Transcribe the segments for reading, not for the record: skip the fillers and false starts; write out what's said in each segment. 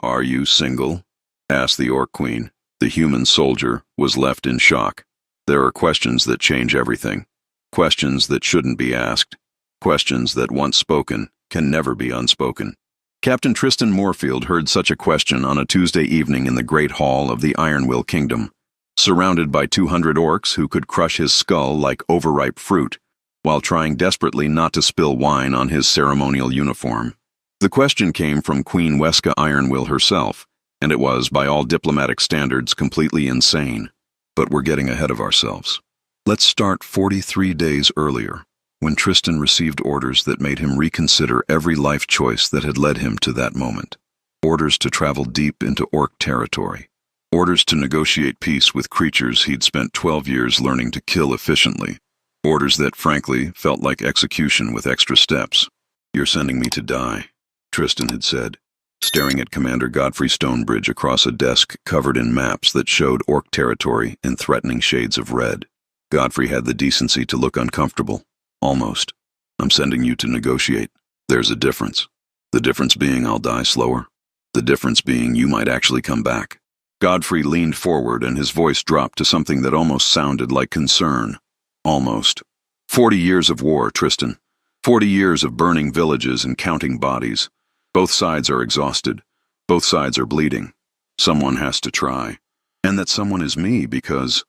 "Are you single?" asked the Orc Queen. The human soldier was left in shock. There are questions that change everything. Questions that shouldn't be asked. Questions that, once spoken, can never be unspoken. Captain Tristan Moorfield heard such a question on a Tuesday evening in the Great Hall of the Ironwill Kingdom, surrounded by 200 orcs who could crush his skull like overripe fruit, while trying desperately not to spill wine on his ceremonial uniform. The question came from Queen Weska Ironwill herself, and it was, by all diplomatic standards, completely insane. But we're getting ahead of ourselves. Let's start 43 days earlier, when Tristan received orders that made him reconsider every life choice that had led him to that moment. Orders to travel deep into orc territory. Orders to negotiate peace with creatures he'd spent 12 years learning to kill efficiently. Orders that, frankly, felt like execution with extra steps. "You're sending me to die," Tristan had said, staring at Commander Godfrey Stonebridge across a desk covered in maps that showed orc territory in threatening shades of red. Godfrey had the decency to look uncomfortable. "Almost. I'm sending you to negotiate. There's a difference. The difference being I'll die slower. The difference being you might actually come back." Godfrey leaned forward and his voice dropped to something that almost sounded like concern. "Almost. 40 years of war, Tristan. 40 years of burning villages and counting bodies. Both sides are exhausted. Both sides are bleeding. Someone has to try. And that someone is me because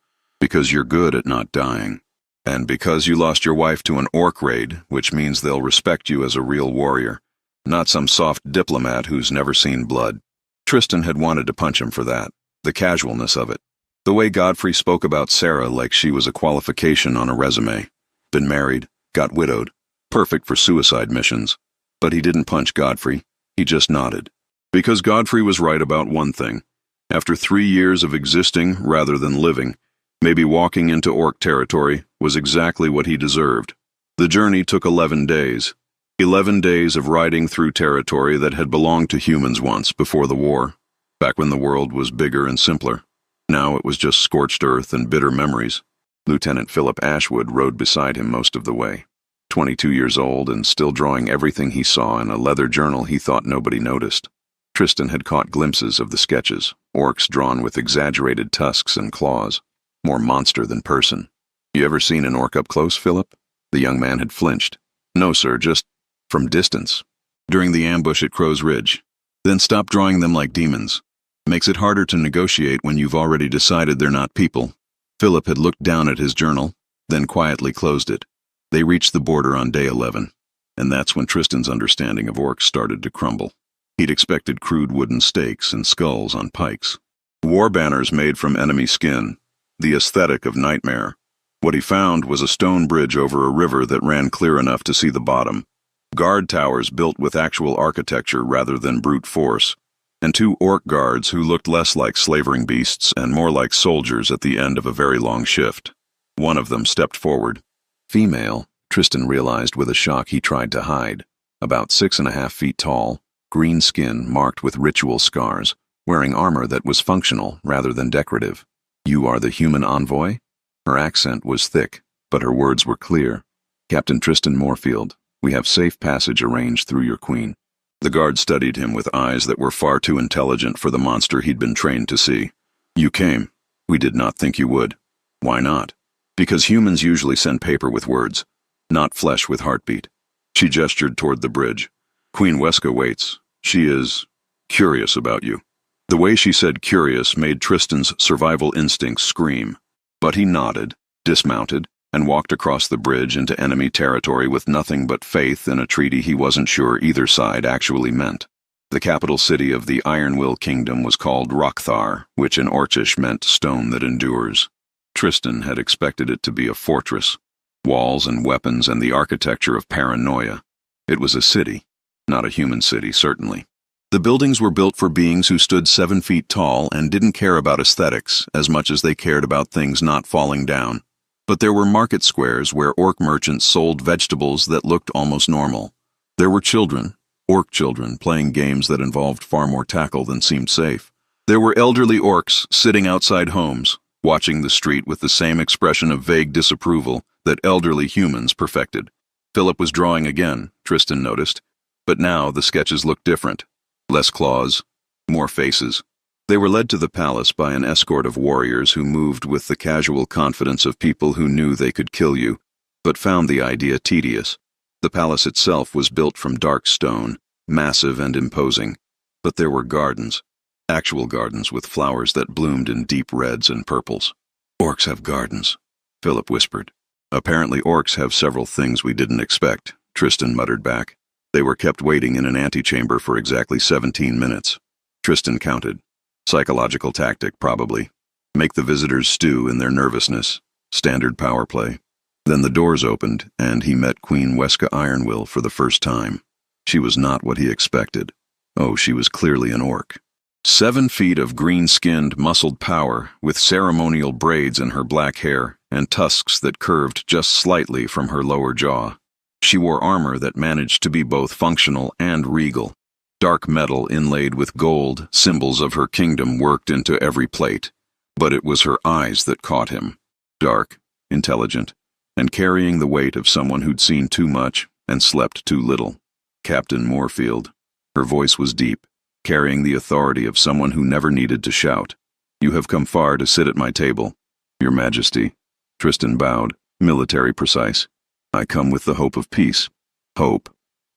you're good at not dying. And because you lost your wife to an orc raid, which means they'll respect you as a real warrior, not some soft diplomat who's never seen blood." Tristan had wanted to punch him for that, the casualness of it. The way Godfrey spoke about Sarah like she was a qualification on a resume. Been married, got widowed, perfect for suicide missions. But he didn't punch Godfrey. He just nodded. Because Godfrey was right about one thing. After 3 years of existing rather than living, maybe walking into orc territory was exactly what he deserved. The journey took 11 days. 11 days of riding through territory that had belonged to humans once before the war, back when the world was bigger and simpler. Now it was just scorched earth and bitter memories. Lieutenant Philip Ashwood rode beside him most of the way. 22 years old and still drawing everything he saw in a leather journal he thought nobody noticed. Tristan had caught glimpses of the sketches, orcs drawn with exaggerated tusks and claws, more monster than person. "You ever seen an orc up close, Philip?" The young man had flinched. "No, sir, just from distance. During the ambush at Crow's Ridge. Then stop drawing them like demons. Makes it harder to negotiate when you've already decided they're not people." Philip had looked down at his journal, then quietly closed it. They reached the border on day 11, and that's when Tristan's understanding of orcs started to crumble. He'd expected crude wooden stakes and skulls on pikes. War banners made from enemy skin, the aesthetic of nightmare. What he found was a stone bridge over a river that ran clear enough to see the bottom, guard towers built with actual architecture rather than brute force, and 2 orc guards who looked less like slavering beasts and more like soldiers at the end of a very long shift. One of them stepped forward. Female, Tristan realized with a shock he tried to hide. About 6.5 feet tall, green skin marked with ritual scars, wearing armor that was functional rather than decorative. "You are the human envoy?" Her accent was thick, but her words were clear. "Captain Tristan Moorfield, we have safe passage arranged through your queen." The guard studied him with eyes that were far too intelligent for the monster he'd been trained to see. "You came. We did not think you would." "Why not?" "Because humans usually send paper with words, not flesh with heartbeat." She gestured toward the bridge. "Queen Weska waits. She is curious about you." The way she said curious made Tristan's survival instincts scream. But he nodded, dismounted, and walked across the bridge into enemy territory with nothing but faith in a treaty he wasn't sure either side actually meant. The capital city of the Ironwill Kingdom was called Rockthar, which in Orcish meant stone that endures. Tristan had expected it to be a fortress, walls and weapons and the architecture of paranoia. It was a city, not a human city, certainly. The buildings were built for beings who stood 7 feet tall and didn't care about aesthetics as much as they cared about things not falling down. But there were market squares where orc merchants sold vegetables that looked almost normal. There were children, orc children, playing games that involved far more tackle than seemed safe. There were elderly orcs sitting outside homes, watching the street with the same expression of vague disapproval that elderly humans perfected. Philip was drawing again, Tristan noticed, but now the sketches looked different. Less claws, More faces. They were led to the palace by an escort of warriors who moved with the casual confidence of people who knew they could kill you, but found the idea tedious. The palace itself was built from dark stone, massive and imposing, but there were gardens. Actual gardens with flowers that bloomed in deep reds and purples. Orcs have gardens, Philip whispered. Apparently orcs have several things we didn't expect, Tristan muttered back. They were kept waiting in an antechamber for exactly 17 minutes. Tristan counted. Psychological tactic, probably. Make the visitors stew in their nervousness. Standard power play. Then the doors opened, and he met Queen Weska Ironwill for the first time. She was not what he expected. Oh, she was clearly an orc. 7 feet of green-skinned, muscled power, with ceremonial braids in her black hair and tusks that curved just slightly from her lower jaw. She wore armor that managed to be both functional and regal. Dark metal inlaid with gold, symbols of her kingdom worked into every plate. But it was her eyes that caught him. Dark, intelligent, and carrying the weight of someone who'd seen too much and slept too little. Captain Moorfield. Her voice was deep, carrying the authority of someone who never needed to shout. You have come far to sit at my table, Your Majesty. Tristan bowed, military precise. I come with the hope of peace. Hope.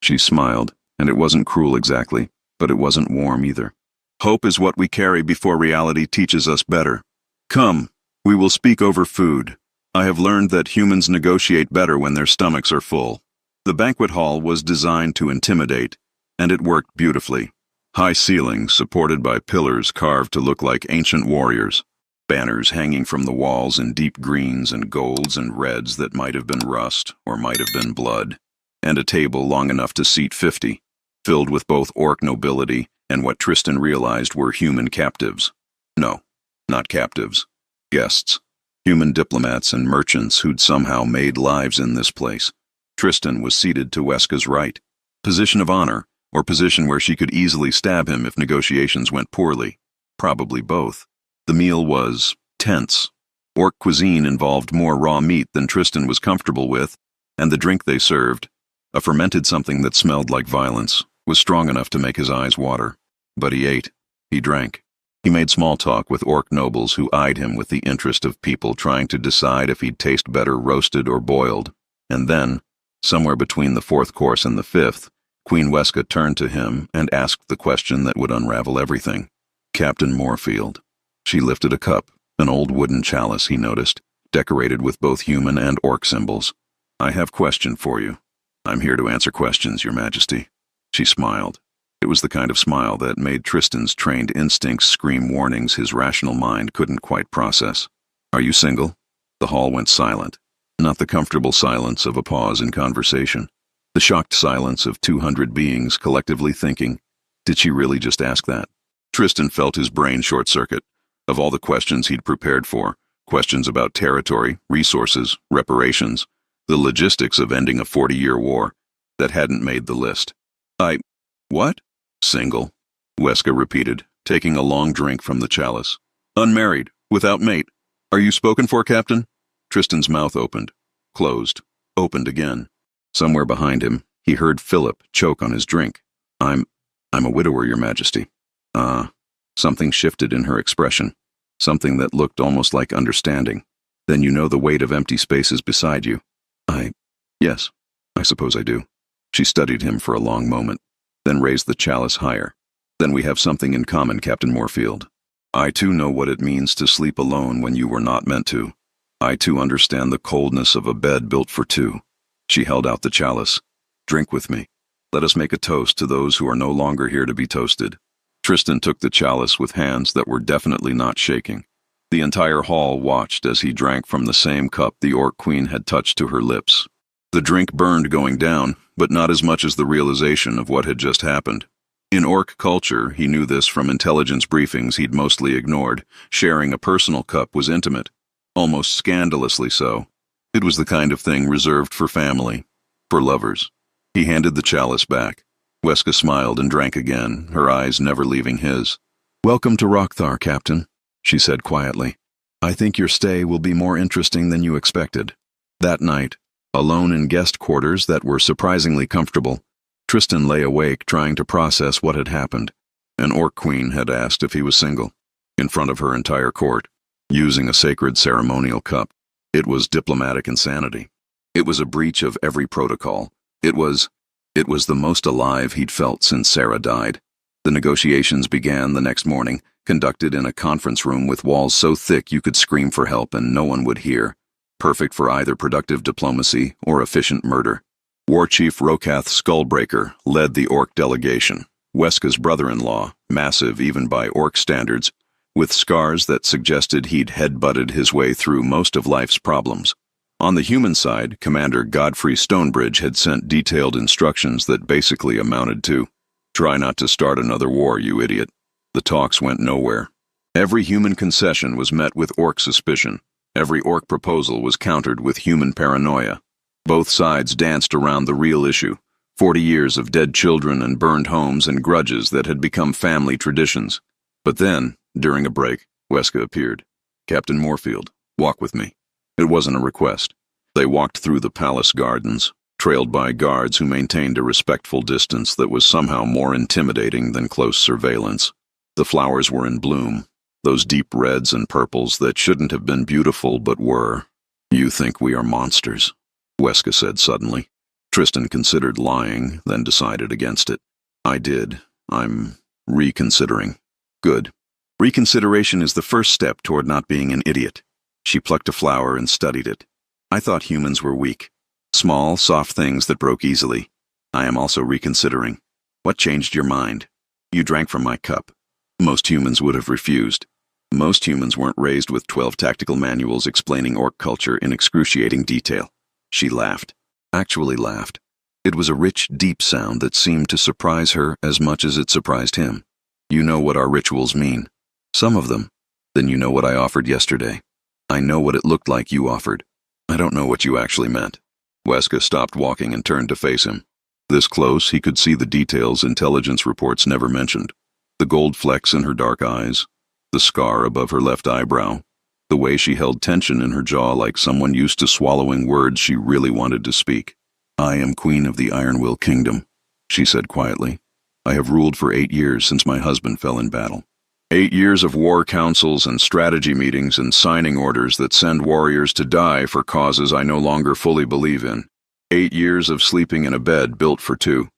She smiled, and it wasn't cruel exactly, but it wasn't warm either. Hope is what we carry before reality teaches us better. Come, we will speak over food. I have learned that humans negotiate better when their stomachs are full. The banquet hall was designed to intimidate, and it worked beautifully. High ceilings supported by pillars carved to look like ancient warriors. Banners hanging from the walls in deep greens and golds and reds that might have been rust or might have been blood. And a table long enough to seat 50, filled with both orc nobility and what Tristan realized were human captives. No, not captives. Guests. Human diplomats and merchants who'd somehow made lives in this place. Tristan was seated to Weska's right. Position of honor, or position where she could easily stab him if negotiations went poorly. Probably both. The meal was tense. Orc cuisine involved more raw meat than Tristan was comfortable with, and the drink they served, a fermented something that smelled like violence, was strong enough to make his eyes water. But he ate. He drank. He made small talk with orc nobles who eyed him with the interest of people trying to decide if he'd taste better roasted or boiled. And then, somewhere between the 4th course and the 5th, Queen Weska turned to him and asked the question that would unravel everything. Captain Moorfield. She lifted a cup, an old wooden chalice, he noticed, decorated with both human and orc symbols. I have question for you. I'm here to answer questions, Your Majesty. She smiled. It was the kind of smile that made Tristan's trained instincts scream warnings his rational mind couldn't quite process. Are you single? The hall went silent. Not the comfortable silence of a pause in conversation. The shocked silence of 200 beings collectively thinking, did she really just ask that? Tristan felt his brain short-circuit. Of all the questions he'd prepared for, questions about territory, resources, reparations, the logistics of ending a 40-year war, that hadn't made the list. What? Single, Weska repeated, taking a long drink from the chalice. Unmarried, without mate. Are you spoken for, Captain? Tristan's mouth opened, closed, opened again. Somewhere behind him, he heard Philip choke on his drink. I'm a widower, Your Majesty. Something shifted in her expression, something that looked almost like understanding. Then you know the weight of empty spaces beside you. Yes, I suppose I do. She studied him for a long moment, then raised the chalice higher. Then we have something in common, Captain Moorfield. I too know what it means to sleep alone when you were not meant to. I too understand the coldness of a bed built for two. She held out the chalice. Drink with me. Let us make a toast to those who are no longer here to be toasted. Tristan took the chalice with hands that were definitely not shaking. The entire hall watched as he drank from the same cup the Orc Queen had touched to her lips. The drink burned going down, but not as much as the realization of what had just happened. In Orc culture, he knew this from intelligence briefings he'd mostly ignored, sharing a personal cup was intimate, almost scandalously so. It was the kind of thing reserved for family, for lovers. He handed the chalice back. Weska smiled and drank again, her eyes never leaving his. Welcome to Rockthar, Captain, she said quietly. I think your stay will be more interesting than you expected. That night, alone in guest quarters that were surprisingly comfortable, Tristan lay awake trying to process what had happened. An orc queen had asked if he was single, in front of her entire court, using a sacred ceremonial cup. It was diplomatic insanity. It was a breach of every protocol. It was the most alive he'd felt since Sarah died. The negotiations began the next morning, conducted in a conference room with walls so thick you could scream for help and no one would hear. Perfect for either productive diplomacy or efficient murder. War Chief Rokath Skullbreaker led the orc delegation, Weska's brother-in-law, massive even by orc standards, with scars that suggested he'd head-butted his way through most of life's problems. On the human side, Commander Godfrey Stonebridge had sent detailed instructions that basically amounted to, "Try not to start another war, you idiot." The talks went nowhere. Every human concession was met with orc suspicion. Every orc proposal was countered with human paranoia. Both sides danced around the real issue, 40 years of dead children and burned homes and grudges that had become family traditions. But then, during a break, Weska appeared. "Captain Moorfield, walk with me." It wasn't a request. They walked through the palace gardens, trailed by guards who maintained a respectful distance that was somehow more intimidating than close surveillance. The flowers were in bloom, those deep reds and purples that shouldn't have been beautiful but were. "You think we are monsters," Weska said suddenly. Tristan considered lying, then decided against it. "I did. I'm reconsidering." "Good. Reconsideration is the first step toward not being an idiot." She plucked a flower and studied it. "I thought humans were weak. Small, soft things that broke easily. I am also reconsidering. What changed your mind? You drank from my cup. Most humans would have refused. Most humans weren't raised with 12 tactical manuals explaining orc culture in excruciating detail." She laughed. Actually laughed. It was a rich, deep sound that seemed to surprise her as much as it surprised him. "You know what our rituals mean. Some of them. Then you know what I offered yesterday. I know what it looked like you offered. I don't know what you actually meant." Weska stopped walking and turned to face him. This close, he could see the details intelligence reports never mentioned. The gold flecks in her dark eyes, the scar above her left eyebrow, the way she held tension in her jaw like someone used to swallowing words she really wanted to speak. "I am Queen of the Ironwill Kingdom," she said quietly. "I have ruled for 8 years since my husband fell in battle. 8 years of war councils and strategy meetings and signing orders that send warriors to die for causes I no longer fully believe in. 8 years of sleeping in a bed built for 2.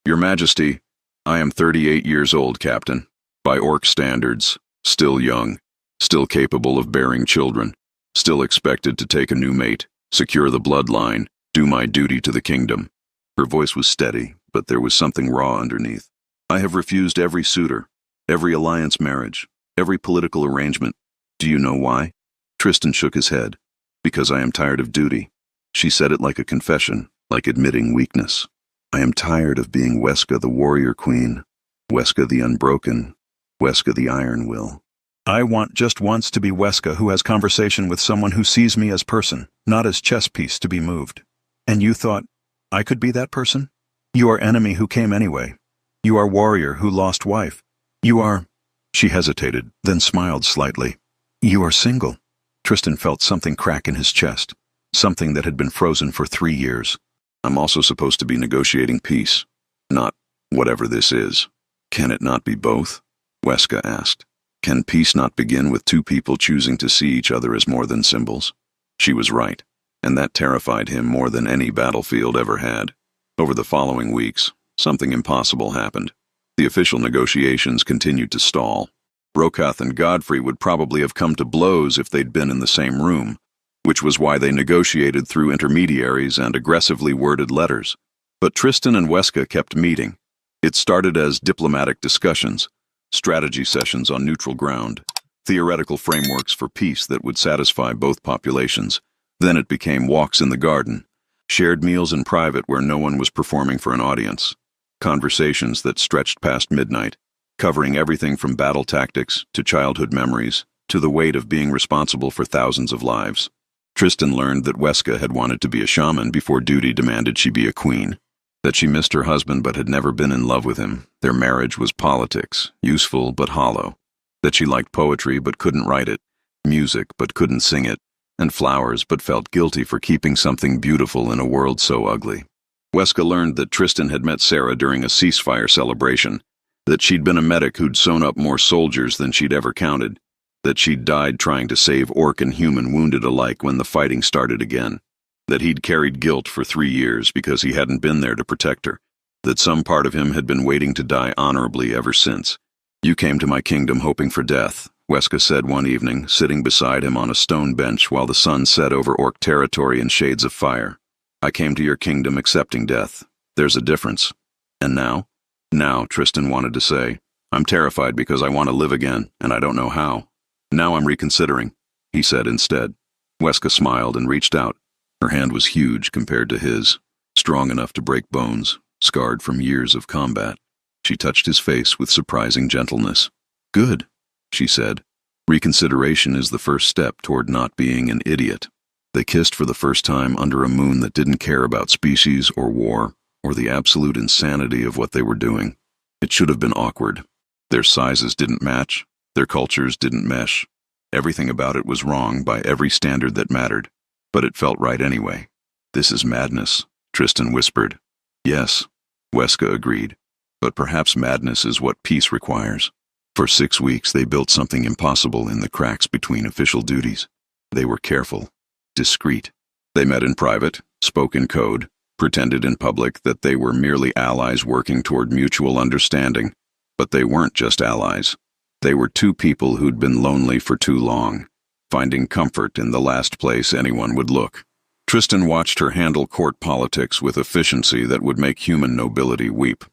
Your Majesty, I am 38 years old, Captain. By orc standards, still young, still capable of bearing children, still expected to take a new mate, secure the bloodline, do my duty to the kingdom." Her voice was steady, but there was something raw underneath. "I have refused every suitor, every alliance marriage, every political arrangement. Do you know why?" Tristan shook his head. "Because I am tired of duty." She said it like a confession, like admitting weakness. "I am tired of being Weska the warrior queen, Weska the unbroken, Weska the Ironwill. I want just once to be Weska who has conversation with someone who sees me as person, not as chess piece to be moved." "And you thought I could be that person? You are enemy who came anyway. You are warrior who lost wife. You are—" She hesitated, then smiled slightly. "You are single." Tristan felt something crack in his chest, something that had been frozen for 3 years. "I'm also supposed to be negotiating peace, not whatever this is. Can it not be both?" Weska asked. "Can peace not begin with 2 people choosing to see each other as more than symbols?" She was right, and that terrified him more than any battlefield ever had. Over the following weeks, something impossible happened. The official negotiations continued to stall. Rokath and Godfrey would probably have come to blows if they'd been in the same room, which was why they negotiated through intermediaries and aggressively worded letters. But Tristan and Weska kept meeting. It started as diplomatic discussions, strategy sessions on neutral ground, theoretical frameworks for peace that would satisfy both populations. Then it became walks in the garden, shared meals in private where no one was performing for an audience, conversations that stretched past midnight, covering everything from battle tactics to childhood memories to the weight of being responsible for thousands of lives. Tristan learned that Weska had wanted to be a shaman before duty demanded she be a queen, that she missed her husband but had never been in love with him. Their marriage was politics, useful but hollow, that she liked poetry but couldn't write it, music but couldn't sing it, and flowers but felt guilty for keeping something beautiful in a world so ugly. Weska learned that Tristan had met Sarah during a ceasefire celebration, That she'd been a medic who'd sewn up more soldiers than she'd ever counted. That she'd died trying to save orc and human wounded alike when the fighting started again. That he'd carried guilt for 3 years because he hadn't been there to protect her. That some part of him had been waiting to die honorably ever since. "You came to my kingdom hoping for death," Weska said one evening, sitting beside him on a stone bench while the sun set over orc territory in shades of fire. "I came to your kingdom accepting death. There's a difference." "And now?" "Now," Tristan wanted to say. "I'm terrified because I want to live again, and I don't know how. Now I'm reconsidering," he said instead. Weska smiled and reached out. Her hand was huge compared to his, strong enough to break bones, scarred from years of combat. She touched his face with surprising gentleness. "Good," she said. "Reconsideration is the first step toward not being an idiot." They kissed for the first time under a moon that didn't care about species or war, or the absolute insanity of what they were doing. It should have been awkward. Their sizes didn't match, their cultures didn't mesh. Everything about it was wrong by every standard that mattered, but it felt right anyway. "This is madness," Tristan whispered. "Yes," Weska agreed, "but perhaps madness is what peace requires." For 6 weeks they built something impossible in the cracks between official duties. They were careful, discreet. They met in private, spoke in code, pretended in public that they were merely allies working toward mutual understanding. But they weren't just allies. They were two people who'd been lonely for too long, finding comfort in the last place anyone would look. Tristan watched her handle court politics with efficiency that would make human nobility weep.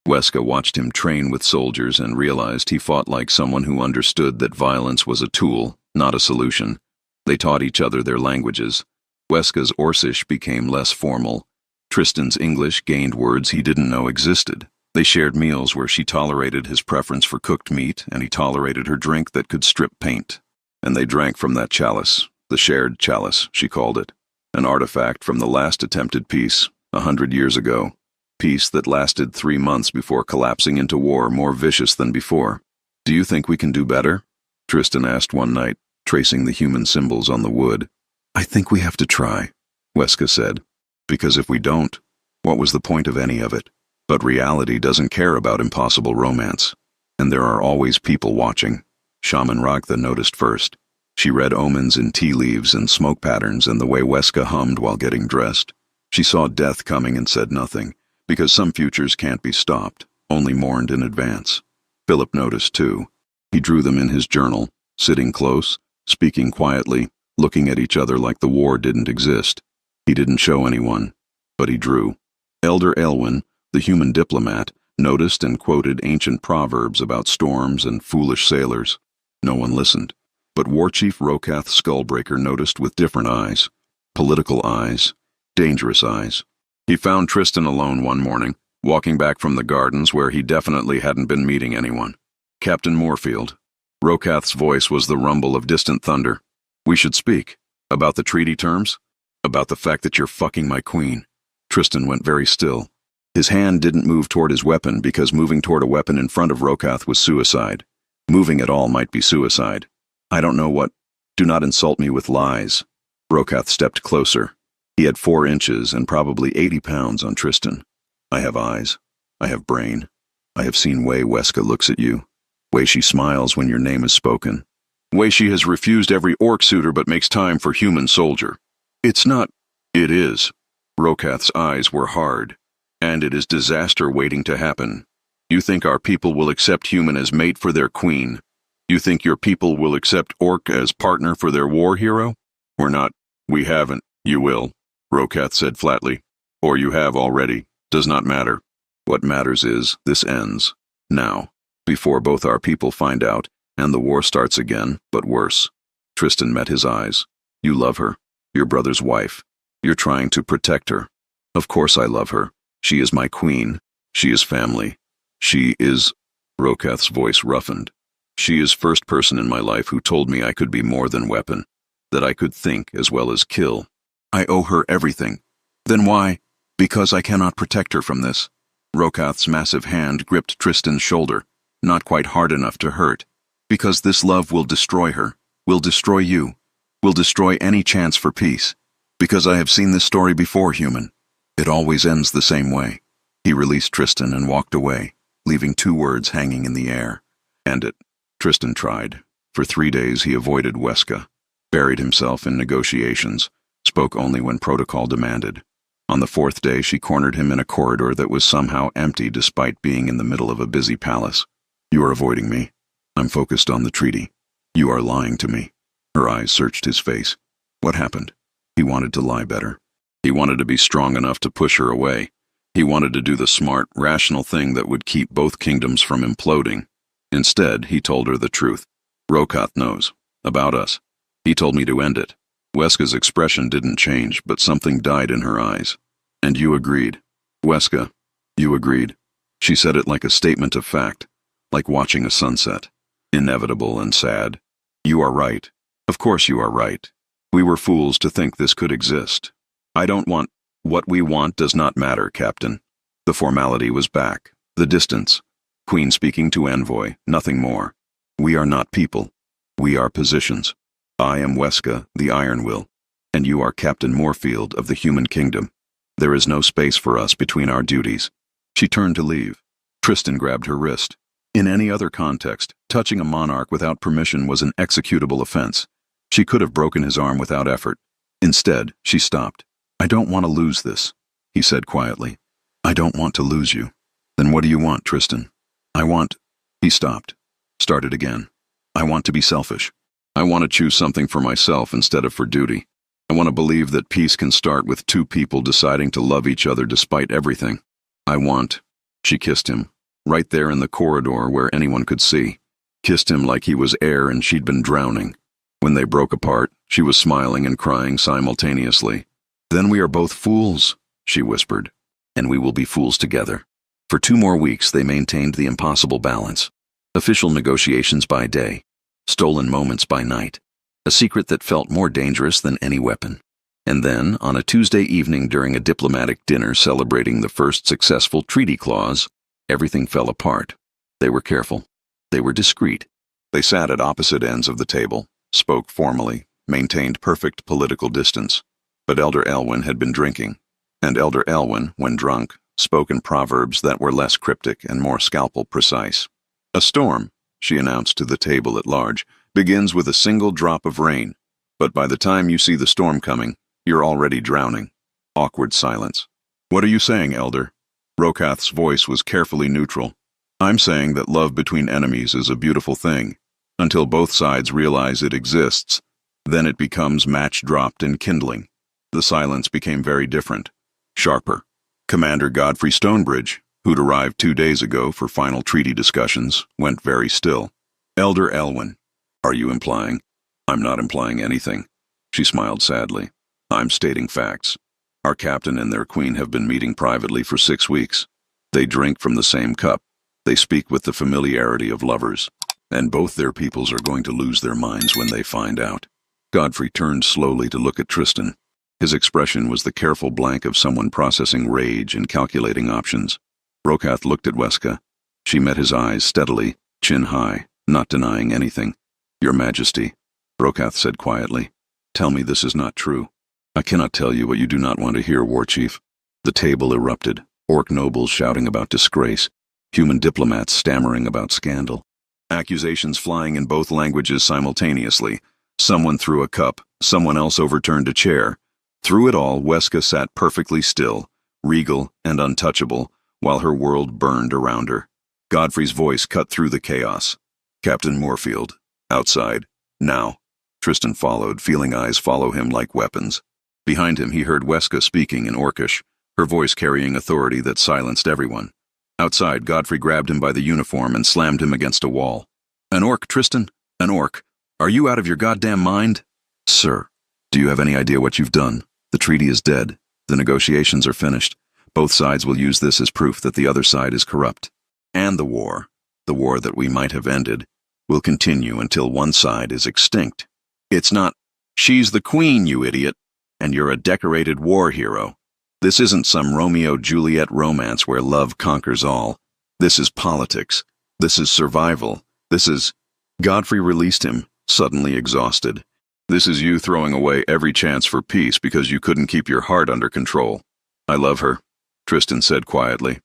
Weska watched him train with soldiers and realized he fought like someone who understood that violence was a tool, not a solution. They taught each other their languages. Weska's Orcish became less formal. Tristan's English gained words he didn't know existed. They shared meals where she tolerated his preference for cooked meat and he tolerated her drink that could strip paint. And they drank from that chalice, the shared chalice, she called it. An artifact from the last attempted peace, 100 years ago. Peace that lasted 3 months before collapsing into war more vicious than before. "Do you think we can do better?" Tristan asked one night, tracing the human symbols on the wood. "I think we have to try," Weska said. "Because if we don't, what was the point of any of it? But reality doesn't care about impossible romance. And there are always people watching." Shaman Ragtha noticed first. She read omens in tea leaves and smoke patterns and the way Weska hummed while getting dressed. She saw death coming and said nothing, because some futures can't be stopped, only mourned in advance. Philip noticed too. He drew them in his journal, sitting close, speaking quietly, looking at each other like the war didn't exist. He didn't show anyone, but he drew. Elder Elwyn, the human diplomat, noticed and quoted ancient proverbs about storms and foolish sailors. No one listened, but War Chief Rokath Skullbreaker noticed with different eyes. Political eyes, dangerous eyes. He found Tristan alone one morning, walking back from the gardens where he definitely hadn't been meeting anyone. "Captain Moorfield." Rokath's voice was the rumble of distant thunder. "We should speak. About the treaty terms? About the fact that you're fucking my queen." Tristan went very still. His hand didn't move toward his weapon because moving toward a weapon in front of Rokath was suicide. Moving at all might be suicide. "I don't know what—" "Do not insult me with lies." Rokath stepped closer. He had 4 inches and probably 80 pounds on Tristan. "I have eyes. I have brain. I have seen way Weska looks at you. Way she smiles when your name is spoken. Way she has refused every orc suitor but makes time for human soldier. It's not—" "It is." Rokath's eyes were hard. "And it is disaster waiting to happen. You think our people will accept human as mate for their queen? You think your people will accept orc as partner for their war hero? We're not. We haven't. You will," Rokath said flatly. "Or you have already. Does not matter. What matters is, this ends. Now. Before both our people find out, and the war starts again, but worse." Tristan met his eyes. "You love her. Your brother's wife. You're trying to protect her." "Of course I love her. She is my queen. She is family. She is—" Rokath's voice roughened. "She is first person in my life who told me I could be more than weapon. That I could think as well as kill. I owe her everything." "Then why?" "Because I cannot protect her from this." Rokath's massive hand gripped Tristan's shoulder, not quite hard enough to hurt. "Because this love will destroy her, will destroy you, will destroy any chance for peace. Because I have seen this story before, human. It always ends the same way." He released Tristan and walked away. leaving 2 words hanging in the air. End it. Tristan tried. For 3 days he avoided Weska, buried himself in negotiations, spoke only when protocol demanded. On the 4th day she cornered him in a corridor that was somehow empty despite being in the middle of a busy palace. You are avoiding me. I'm focused on the treaty. You are lying to me. Her eyes searched his face. What happened? He wanted to lie better. He wanted to be strong enough to push her away. He wanted to do the smart, rational thing that would keep both kingdoms from imploding. Instead, he told her the truth. Rokath knows. About us. He told me to end it. Weska's expression didn't change, but something died in her eyes. And you agreed. Weska, you agreed. She said it like a statement of fact, like watching a sunset. Inevitable and sad. You are right. Of course you are right. We were fools to think this could exist. I don't want. What we want does not matter, Captain. The formality was back. The distance. Queen speaking to envoy, nothing more. We are not people. We are positions. I am Weska, the Iron Will, and you are Captain Moorfield of the Human Kingdom. There is no space for us between our duties. She turned to leave. Tristan grabbed her wrist. In any other context, touching a monarch without permission was an executable offense. She could have broken his arm without effort. Instead, she stopped. I don't want to lose this, he said quietly. I don't want to lose you. Then what do you want, Tristan? I want. He stopped. Started again. I want to be selfish. I want to choose something for myself instead of for duty. I want to believe that peace can start with 2 people deciding to love each other despite everything. I want. She kissed him, right there in the corridor where anyone could see. Kissed him like he was air and she'd been drowning. When they broke apart, she was smiling and crying simultaneously. Then we are both fools, she whispered, and we will be fools together. For 2 more weeks they maintained the impossible balance. Official negotiations by day, stolen moments by night, a secret that felt more dangerous than any weapon. And then, on a Tuesday evening during a diplomatic dinner celebrating the first successful treaty clause, everything fell apart. They were careful. They were discreet. They sat at opposite ends of the table, spoke formally, maintained perfect political distance. But Elder Elwyn had been drinking, and Elder Elwyn, when drunk, spoke in proverbs that were less cryptic and more scalpel precise. A storm, she announced to the table at large, begins with a single drop of rain, but by the time you see the storm coming, you're already drowning. Awkward silence. What are you saying, Elder? Rokath's voice was carefully neutral. I'm saying that love between enemies is a beautiful thing, until both sides realize it exists. Then it becomes match-dropped and kindling. The silence became very different, sharper. Commander Godfrey Stonebridge, who'd arrived 2 days ago for final treaty discussions, went very still. Elder Elwyn, are you implying? I'm not implying anything. She smiled sadly. I'm stating facts. Our captain and their queen have been meeting privately for 6 weeks. They drink from the same cup. They speak with the familiarity of lovers. And both their peoples are going to lose their minds when they find out. Godfrey turned slowly to look at Tristan. His expression was the careful blank of someone processing rage and calculating options. Rokath looked at Weska. She met his eyes steadily, chin high, not denying anything. Your Majesty, Rokath said quietly, tell me this is not true. I cannot tell you what you do not want to hear, War Chief. The table erupted, orc nobles shouting about disgrace, human diplomats stammering about scandal. Accusations flying in both languages simultaneously. Someone threw a cup, someone else overturned a chair. Through it all, Weska sat perfectly still, regal and untouchable, while her world burned around her. Godfrey's voice cut through the chaos. Captain Moorfield, outside, now. Tristan followed, feeling eyes follow him like weapons. Behind him he heard Weska speaking in Orcish, her voice carrying authority that silenced everyone. Outside, Godfrey grabbed him by the uniform and slammed him against a wall. An orc, Tristan? An orc. Are you out of your goddamn mind? Sir, do you have any idea what you've done? The treaty is dead. The negotiations are finished. Both sides will use this as proof that the other side is corrupt. And the war that we might have ended, will continue until one side is extinct. It's not, she's the queen, you idiot, and you're a decorated war hero. This isn't some Romeo-Juliet romance where love conquers all. This is politics. This is survival. This is... Godfrey released him, suddenly exhausted. This is you throwing away every chance for peace because you couldn't keep your heart under control. I love her, Tristan said quietly.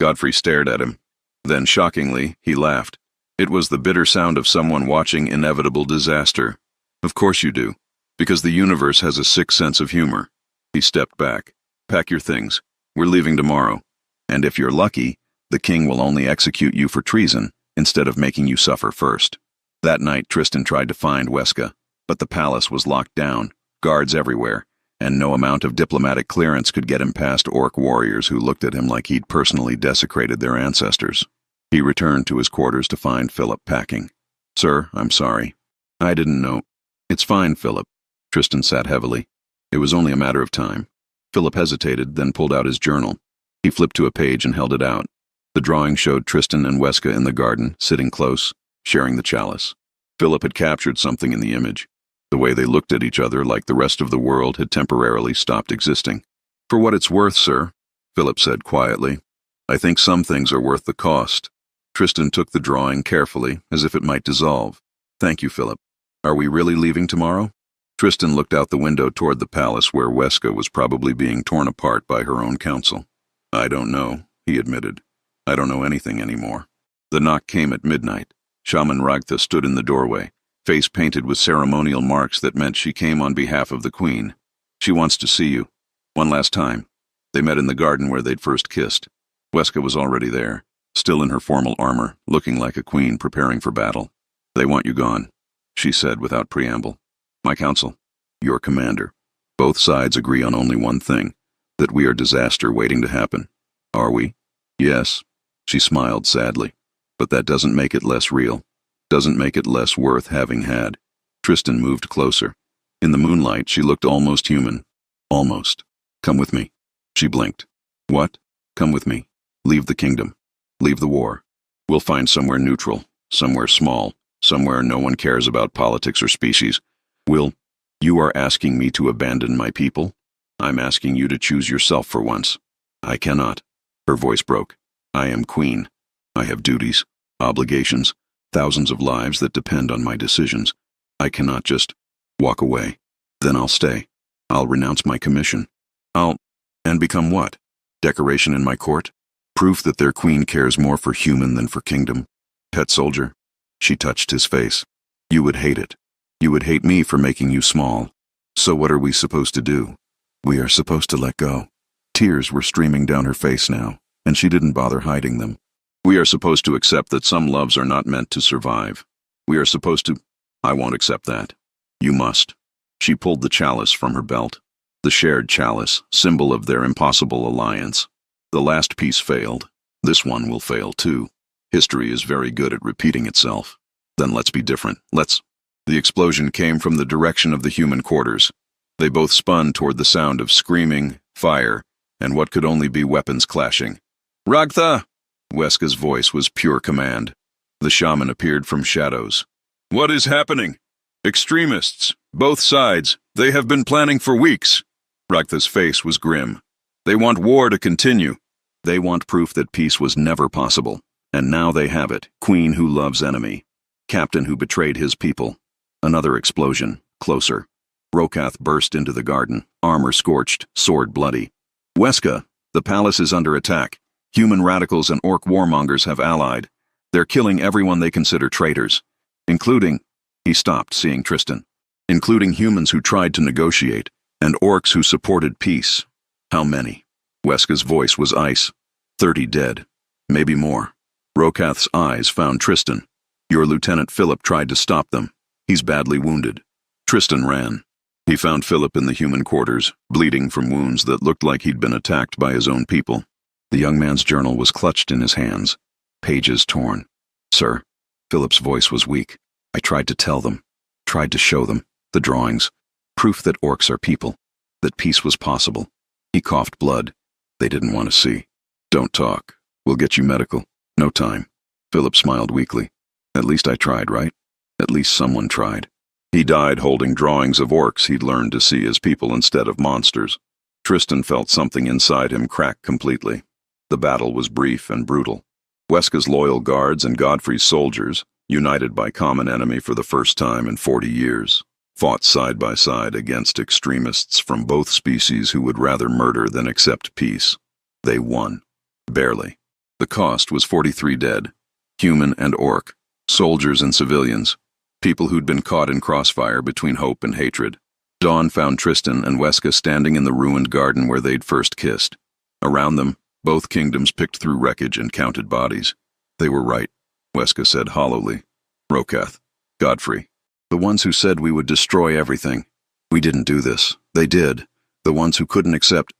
Godfrey stared at him. Then, shockingly, he laughed. It was the bitter sound of someone watching inevitable disaster. Of course you do, because the universe has a sick sense of humor. He stepped back. Pack your things. We're leaving tomorrow. And if you're lucky, the king will only execute you for treason, instead of making you suffer first. That night, Tristan tried to find Weska, but the palace was locked down, guards everywhere, and no amount of diplomatic clearance could get him past orc warriors who looked at him like he'd personally desecrated their ancestors. He returned to his quarters to find Philip packing. "Sir, I'm sorry. I didn't know." "It's fine, Philip." Tristan sat heavily. It was only a matter of time. Philip hesitated, then pulled out his journal. He flipped to a page and held it out. The drawing showed Tristan and Weska in the garden, sitting close, sharing the chalice. Philip had captured something in the image. The way they looked at each other, like the rest of the world, had temporarily stopped existing. "For what it's worth, sir," Philip said quietly, "I think some things are worth the cost." Tristan took the drawing carefully, as if it might dissolve. "Thank you, Philip. Are we really leaving tomorrow?" Tristan looked out the window toward the palace where Weska was probably being torn apart by her own council. "I don't know," he admitted. "I don't know anything anymore." The knock came at midnight. Shaman Ragtha stood in the doorway, face painted with ceremonial marks that meant she came on behalf of the queen. "She wants to see you. One last time." They met in the garden where they'd first kissed. Weska was already there, still in her formal armor, looking like a queen preparing for battle. "They want you gone," she said without preamble. "My counsel, your commander. Both sides agree on only one thing, that we are disaster waiting to happen. Are we?" "Yes." She smiled sadly. "But that doesn't make it less real. Doesn't make it less worth having had." Tristan moved closer. In the moonlight, she looked almost human. Almost. "Come with me." She blinked. "What?" "Come with me. Leave the kingdom. Leave the war. We'll find somewhere neutral, somewhere small, somewhere no one cares about politics or species. You are asking me to abandon my people? I'm asking you to choose yourself for once." "I cannot." Her voice broke. "I am queen. I have duties, obligations, thousands of lives that depend on my decisions. I cannot just walk away. Then I'll stay. I'll renounce my commission. And become what? Decoration in my court? Proof that their queen cares more for human than for kingdom? Pet soldier?" She touched his face. "You would hate it. You would hate me for making you small. So what are we supposed to do?" "We are supposed to let go." Tears were streaming down her face now, and she didn't bother hiding them. "We are supposed to accept that some loves are not meant to survive. We are supposed to—" "I won't accept that. You must." She pulled the chalice from her belt. The shared chalice, symbol of their impossible alliance. The last piece failed. This one will fail too. History is very good at repeating itself. Then let's be different. The explosion came from the direction of the human quarters. They both spun toward the sound of screaming, fire, and what could only be weapons clashing. "Ragtha!" Weska's voice was pure command. The shaman appeared from shadows. "What is happening? Extremists, both sides, they have been planning for weeks." Ragtha's face was grim. "They want war to continue. They want proof that peace was never possible. And now they have it. Queen who loves enemy. Captain who betrayed his people." Another explosion, closer. Rokath burst into the garden, armor scorched, sword bloody. "Weska, the palace is under attack. Human radicals and orc warmongers have allied. They're killing everyone they consider traitors. Including—" He stopped, seeing Tristan. "Including humans who tried to negotiate, and orcs who supported peace." "How many?" Weska's voice was ice. 30 dead. Maybe more." Rokath's eyes found Tristan. "Your Lieutenant Philip tried to stop them. He's badly wounded." Tristan ran. He found Philip in the human quarters, bleeding from wounds that looked like he'd been attacked by his own people. The young man's journal was clutched in his hands, pages torn. "Sir," Philip's voice was weak. "I tried to tell them, tried to show them, the drawings, proof that orcs are people, that peace was possible." He coughed blood. "They didn't want to see." "Don't talk. We'll get you medical. No time." Philip smiled weakly. "At least I tried, right? At least someone tried." He died holding drawings of orcs he'd learned to see as people instead of monsters. Tristan felt something inside him crack completely. The battle was brief and brutal. Weska's loyal guards and Godfrey's soldiers, united by common enemy for the first time in 40 years, fought side by side against extremists from both species who would rather murder than accept peace. They won. Barely. The cost was 43 dead, human and orc, soldiers and civilians, people who'd been caught in crossfire between hope and hatred. Dawn found Tristan and Weska standing in the ruined garden where they'd first kissed. Around them, both kingdoms picked through wreckage and counted bodies. They were right, Weska said hollowly. Rokath, Godfrey, the ones who said we would destroy everything. We didn't do this. They did. The ones who couldn't accept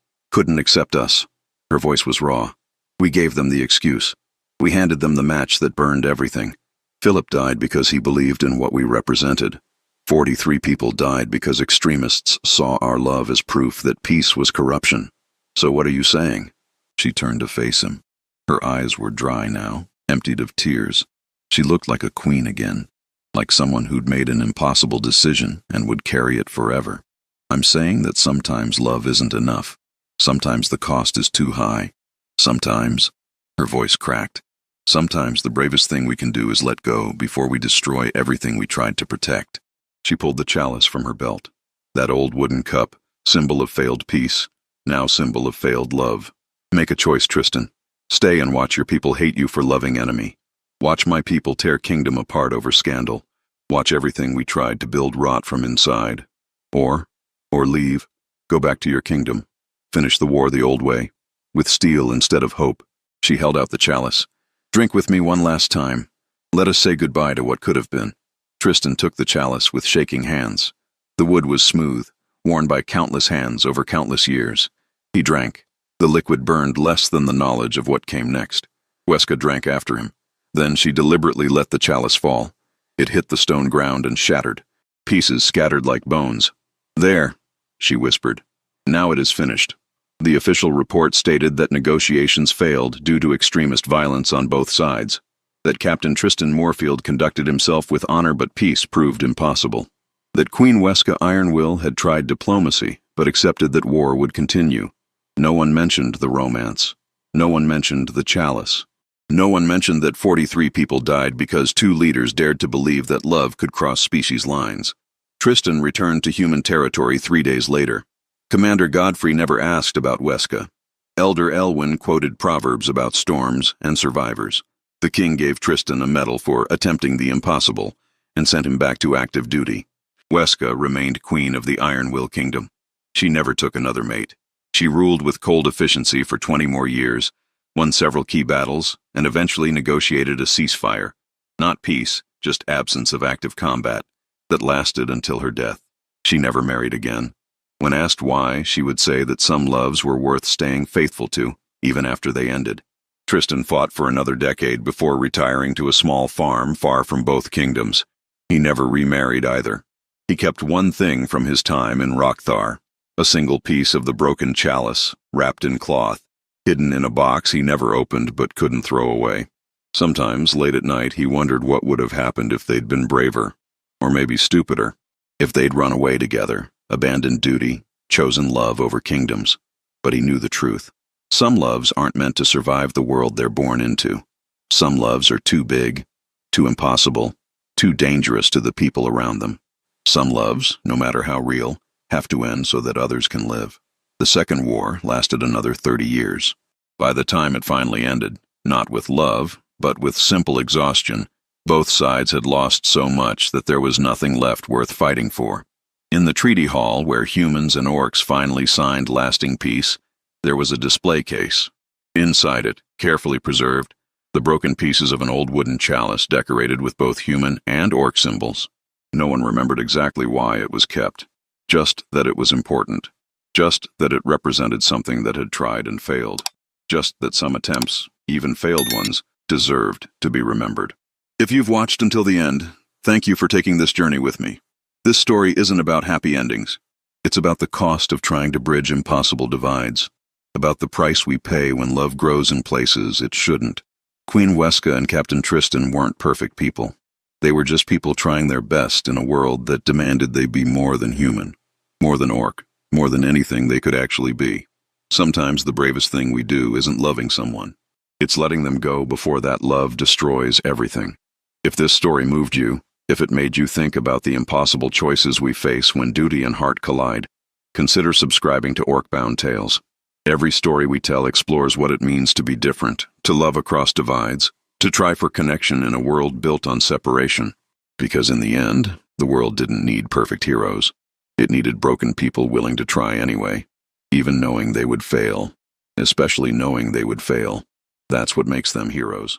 us. Her voice was raw. We gave them the excuse. We handed them the match that burned everything. Philip died because he believed in what we represented. 43 people died because extremists saw our love as proof that peace was corruption. So what are you saying? She turned to face him. Her eyes were dry now, emptied of tears. She looked like a queen again, like someone who'd made an impossible decision and would carry it forever. I'm saying that sometimes love isn't enough. Sometimes the cost is too high. Sometimes, her voice cracked, sometimes the bravest thing we can do is let go before we destroy everything we tried to protect. She pulled the chalice from her belt. That old wooden cup, symbol of failed peace, now symbol of failed love. Make a choice, Tristan. Stay and watch your people hate you for loving enemy. Watch my people tear kingdom apart over scandal. Watch everything we tried to build rot from inside. Or leave. Go back to your kingdom. Finish the war the old way. With steel instead of hope. She held out the chalice. Drink with me one last time. Let us say goodbye to what could have been. Tristan took the chalice with shaking hands. The wood was smooth, worn by countless hands over countless years. He drank. The liquid burned less than the knowledge of what came next. Weska drank after him. Then she deliberately let the chalice fall. It hit the stone ground and shattered. Pieces scattered like bones. There, she whispered. Now it is finished. The official report stated that negotiations failed due to extremist violence on both sides. That Captain Tristan Moorfield conducted himself with honor but peace proved impossible. That Queen Weska Ironwill had tried diplomacy but accepted that war would continue. No one mentioned the romance. No one mentioned the chalice. No one mentioned that 43 people died because 2 leaders dared to believe that love could cross species lines. Tristan returned to human territory 3 days later. Commander Godfrey never asked about Weska. Elder Elwyn quoted proverbs about storms and survivors. The king gave Tristan a medal for attempting the impossible and sent him back to active duty. Weska remained queen of the Ironwill Kingdom. She never took another mate. She ruled with cold efficiency for 20 more years, won several key battles, and eventually negotiated a ceasefire. Not peace, just absence of active combat, that lasted until her death. She never married again. When asked why, she would say that some loves were worth staying faithful to, even after they ended. Tristan fought for another decade before retiring to a small farm far from both kingdoms. He never remarried either. He kept one thing from his time in Rockthar, a single piece of the broken chalice, wrapped in cloth, hidden in a box he never opened but couldn't throw away. Sometimes, late at night, he wondered what would have happened if they'd been braver, or maybe stupider, if they'd run away together, abandoned duty, chosen love over kingdoms. But he knew the truth. Some loves aren't meant to survive the world they're born into. Some loves are too big, too impossible, too dangerous to the people around them. Some loves, no matter how real, have to end so that others can live. The Second War lasted another 30 years. By the time it finally ended, not with love, but with simple exhaustion, both sides had lost so much that there was nothing left worth fighting for. In the treaty hall, where humans and orcs finally signed lasting peace, there was a display case. Inside it, carefully preserved, the broken pieces of an old wooden chalice decorated with both human and orc symbols. No one remembered exactly why it was kept, just that it was important, just that it represented something that had tried and failed, just that some attempts, even failed ones, deserved to be remembered. If you've watched until the end, thank you for taking this journey with me. This story isn't about happy endings. It's about the cost of trying to bridge impossible divides, about the price we pay when love grows in places it shouldn't. Queen Weska and Captain Tristan weren't perfect people. They were just people trying their best in a world that demanded they be more than human, more than orc, more than anything they could actually be. Sometimes the bravest thing we do isn't loving someone. It's letting them go before that love destroys everything. If this story moved you, if it made you think about the impossible choices we face when duty and heart collide, consider subscribing to Orcbound Tales. Every story we tell explores what it means to be different, to love across divides, to try for connection in a world built on separation. Because in the end, the world didn't need perfect heroes. It needed broken people willing to try anyway, even knowing they would fail, especially knowing they would fail. That's what makes them heroes.